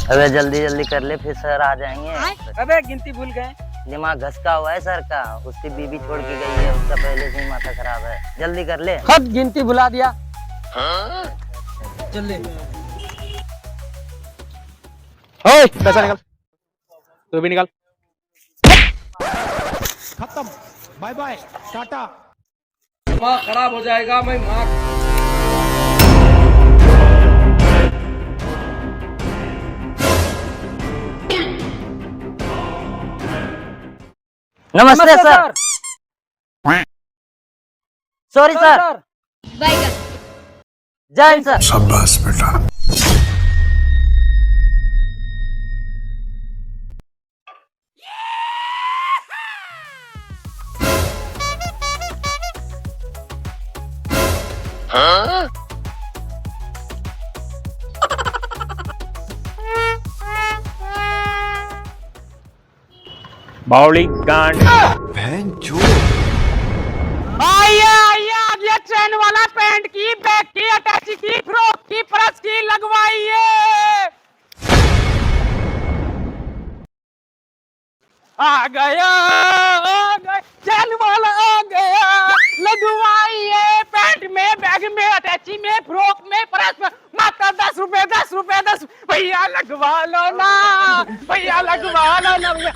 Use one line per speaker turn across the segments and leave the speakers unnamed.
अबे जल्दी जल्दी कर ले, फिर सर आ जाएंगे।
अबे गिनती भूल गए।
दिमाग घसका हुआ है सर का, उसकी बीबी छोड़ के गई है, उसका पहले से ही माथा खराब है। जल्दी कर ले।
खुद गिनती भुला दिया। चल ले। ओए पैसा निकाल, तू भी निकाल।
खत्म, बाय बाय, टाटा।
दिमाग खराब हो जाएगा। मैं मार।
नमस्ते सर। Sorry sir. जय हिंद सर।
शाबाश बेटा।
बावली गांड।
बहन जो
आइए आइए, अब ये चैन वाला पैंट की, बैग की, अटैची की, फ्रॉक की, पर्स की लगवाइए। आ गया चैन वाला आ गया। लगवाइए पैंट में, बैग में, अटैची में, फ्रॉक में, पर्स में। मात्र 10 रुपए 10 रुपए 10। भैया लगवा लो ना, भैया लगवा लो ना।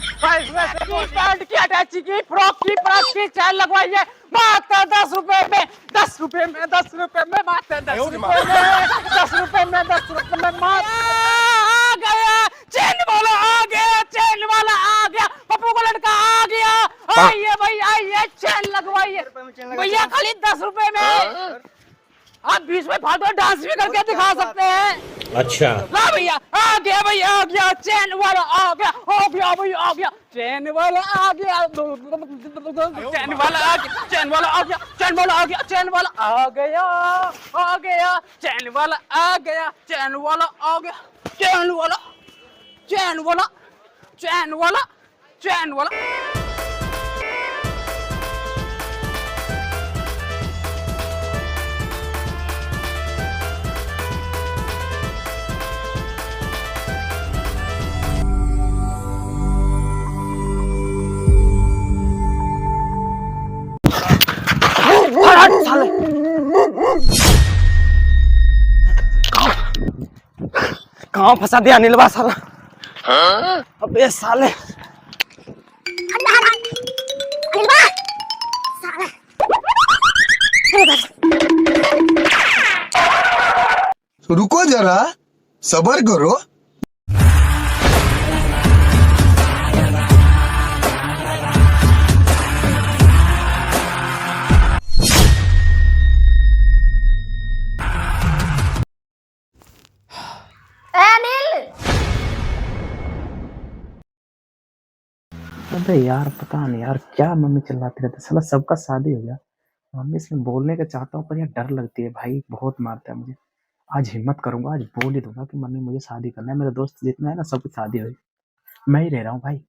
पैंट की, अटैची की, फ्रॉक की, पर्स की चैन लगवाइए मात्र 10 रुपए में। 10 रुपए में, 10 रुपए में, मात्र 10 रुपए में, 10 रुपए में, 10 रुपए में। आ गया चैन वाला, आ गया चैन वाला, आ गया पप्पू का लड़का, आ गया। आइए भैया आइए, चैन लगवाइए भैया, खाली 10 रुपए में। आप 20 में फालतू डांस भी करके दिखा सकते हैं।
अच्छा
हाँ भैया, आ गया भैया, आ गया चैन वाला, आ गया, आ गया भैया, आ गया चैन वाला, आ गया चैन वाला, आ गया चैन वाला, आ गया चैन वाला, आ गया चैन वाला, आ गया, आ गया चैन वाला, आ गया चैन वाला, आ गया चैन वाला, चैन वाला, चैन वाला, चैन वाला। कहाँ फंसा दिया नीलवा साला। अबे साले
रुको जरा, सबर करो।
अबे यार पता नहीं यार क्या मम्मी चिल्लाती रहती है, साला सबका शादी हो गया। मम्मी से मैं बोलने का चाहता हूँ पर यार डर लगती है, भाई बहुत मारता है मुझे। आज हिम्मत करूंगा, आज बोल ही दूंगा कि मम्मी मुझे शादी करना है, मेरे दोस्त जितना है ना सबकी शादी हुई, मैं ही रह रहा हूँ भाई।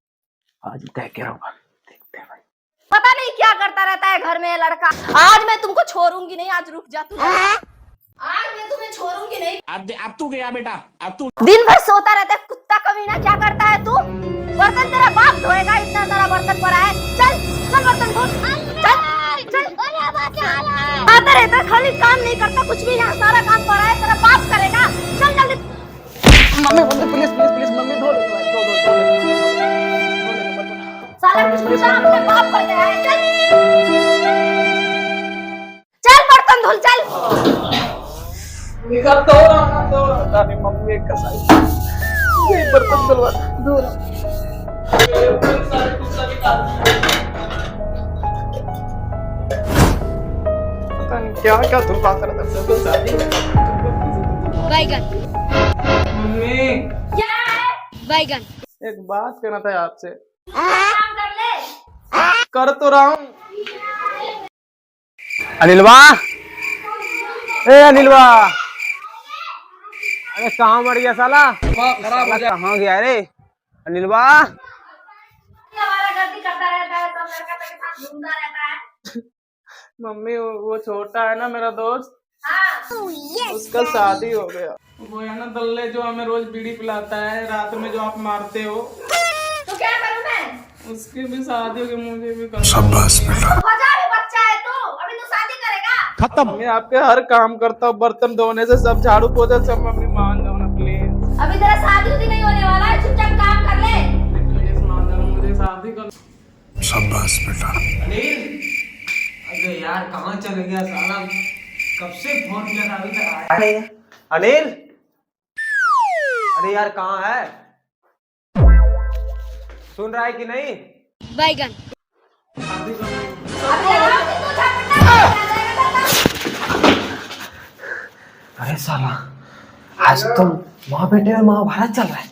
आज कह के रहूंगा, देखते हैं भाई।
पता नहीं क्या करता रहता है घर में ये लड़का। आज मैं तुमको छोड़ूंगी नहीं, आज रुक जा तू। आज मैं तुम्हें छोड़ूंगी नहीं।
अब तू गया बेटा, अब तू
दिन भर सोता रहता है कुत्ता कमीना, क्या करता है तू? बर्तन तेरा बाप धोएगा, इतना सारा बर्तन पड़ा है। चल चल बर्तन धो, चल चल। आता रहता है, खाली काम नहीं करता कुछ भी, यहाँ सारा काम पड़ा है, तेरा बाप करेगा। चल जल्दी।
Mummy mummy please please please mummy धो ले, धो
सारा कुछ पूछा अपने बाप पर गया है। चल चल बर्तन धुल, चल।
निकाल दो ना, मम्मी एक कसाई ये बर्तन धुलवा धो पता नहीं क्या क्या धुलवाता रहता है शादी में।
बैगन
मम्मी
क्या है? बैगन।
एक बात करना था आपसे।
काम कर ले।
कर तो रहा हूँ। अनिलवा, ए अनिलवा, अरे कहाँ मर गया साला? खराब हो गया। कहाँ गया रे अनिलवा?
गलती करता रहता है, सब लड़का के साथ घूमता रहता है।
मम्मी वो छोटा है ना मेरा दोस्त, उसका शादी हो गया। वो है ना दल्ले जो हमें रोज बीड़ी पिलाता है, रात में जो आप मारते हो,
तो क्या करूं मैं?
उसकी भी शादी हो गई, मुझे भी करना।
शाबाश बेटा।
हजार बच्चा है तू, अभी तू शादी करेगा?
खत्म।
मैं आपके हर काम करता हूँ, बर्तन धोने से सब, झाड़ू पोछा सब। मम्मी मान जाओ ना प्लीज।
अभी तेरा शादी उदी नहीं होने वाला है, चुपचाप काम कर ले।
प्लीज मान जाओ, मुझे शादी कर।
शाबाश बेटा।
अबे यार कहाँ चले गया साला, कब से फोन किया था अभी तक आया नहीं। अनिल, अरे यार कहाँ है, सुन रहा है कि नहीं?
बैगन अभी लगाओ कि तू झपटा
अरे साला आज तो माँ बेटे में महाभारत चल रहा है,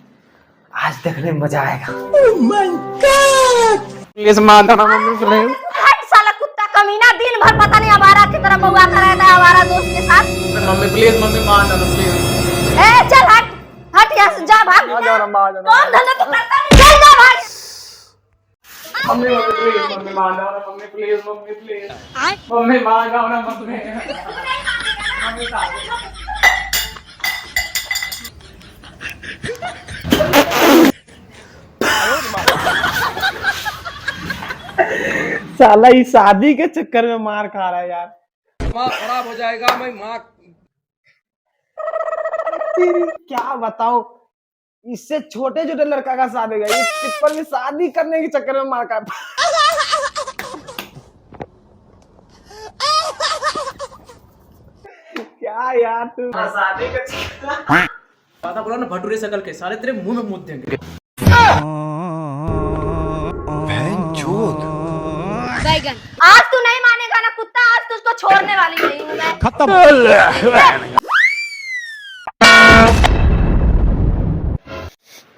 आज देखने में मजा आएगा।
प्लीज मान जाओ ना मम्मी प्लीज।
हट साला कुत्ता कमीना, दिन भर पता नहीं आवारा की तरह मौका रहता है हमारा दोस्त के साथ।
मम्मी प्लीज, मम्मी मान जाओ प्लीज।
ए चल हट हट यहाँ से, जा भाग। कौन धंधा तो करता नहीं, चल जा भाग।
मम्मी मम्मी प्लीज, मम्मी मान जाओ ना mummy please, mummy please, mummy मान जाओ ना मम्मी। मम्मी
साला ये शादी के चक्कर में मार खा रहा है यार।
माँ खराब हो जाएगा, मैं माँ
तेरी क्या बताओ, इससे छोटे छोटे लड़का का शादी गया, इस टिप्पल में शादी करने के चक्कर में मार खा। क्या यार तू शादी का
पता बोला ना भटूरे शकल के साले तेरे मुंह में मुद्दे देंगे।
बैगन आज तू नहीं मानेगा ना कुत्ता, आज तुझको छोड़ने वाली नहीं हूँ मैं।
खत्म।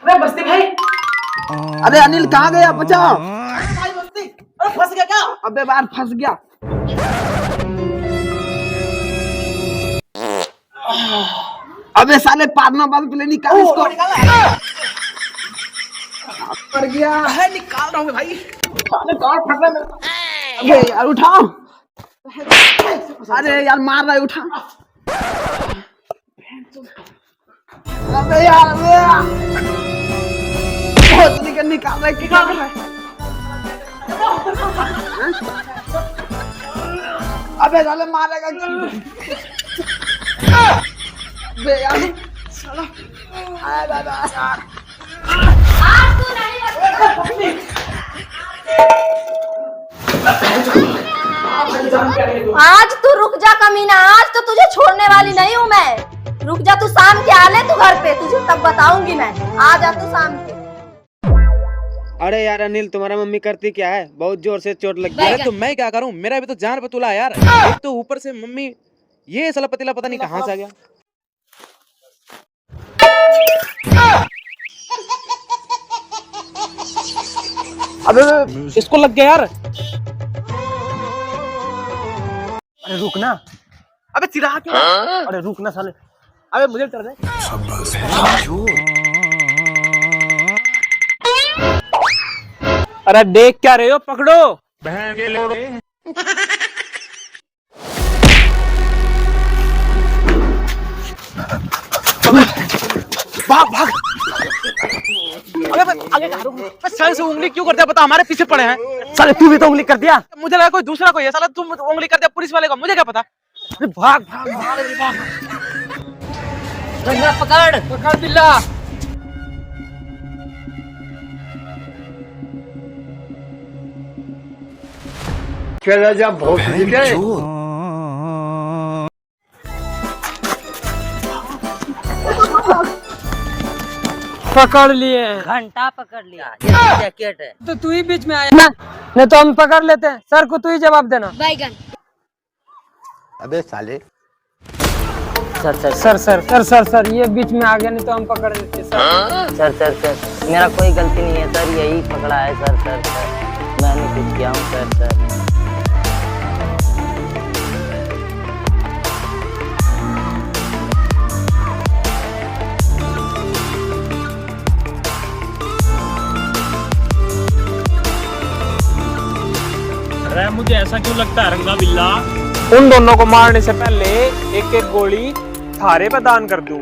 अरे बस्ती भाई,
अरे अनिल कहाँ गया, बचाओ।
भाई बस्ती, अरे फंस गया क्या?
अबे बार फंस गया। अबे साले पारना बाल पहले निकाल इसको। मर गया
है, निकाल रहा हूँ भाई।
साले कौन फट रहा है? अबे यार उठाओ, अरे यार मार रहा है, उठा। अबे यार बहुत निकाल रहा है, क्या कर रहा है? अबे साले मारेगा बे यार, साला आया दादा।
आज तू नहीं बचेगा। आज तू रुक जा कमीना, आज तो तुझे छोड़ने वाली नहीं हूँ मैं। रुक जा, तू शाम के आ ले तू घर पे, तुझे तब बताऊंगी मैं। आ जा तू शाम के।
अरे यार अनिल, तुम्हारा मम्मी करती क्या है, बहुत जोर से चोट लग गई।
अरे तो मैं क्या करूं, मेरा भी तो जान पे तुला यार। एक तो ऊपर से मम्मी, ये साला पतीला पता नहीं कहाँ से आ गया।
अबे
इसको लग गया यार।
अरे रुक ना, अबे चिढ़ा क्यों? अरे रुक ना साले, अबे मुझे डर दे।
शाबाश।
अरे देख क्या रहे हो, पकड़ो।
भाग भाग।
अबे आगे कहाँ रुक? साले से उंगली क्यों करते हैं, बता, हमारे पीछे पड़े हैं।
साले तू भी तो उंगली कर दिया।
मुझे लगा कोई दूसरा कोई है, साला तुम उंगली कर दिया पुलिस वाले का, मुझे क्या पता। अरे भाग भाग भाग रे भाग। पकड़ पकड़ बिल्ला।
चला जा बहुत
पकड़ लिए,
घंटा पकड़ लिया, ये जैकेट है।
तो तू ही बीच में आया ना, नहीं तो हम पकड़ लेते हैं। सर को तू ही जवाब देना।
बैगन
अबे साले।
Sir sir sir sir sir sir sir ये बीच में आ गया, नहीं तो हम पकड़ लेते।
सर मेरा कोई गलती नहीं है सर, यही पकड़ा है सर। मैंने कुछ किया हूँ सर।
अरे
मुझे ऐसा क्यों लगता है रंगा बिल्ला?
उन दोनों को मारने से पहले एक एक गोली थारे पे दान कर दूं।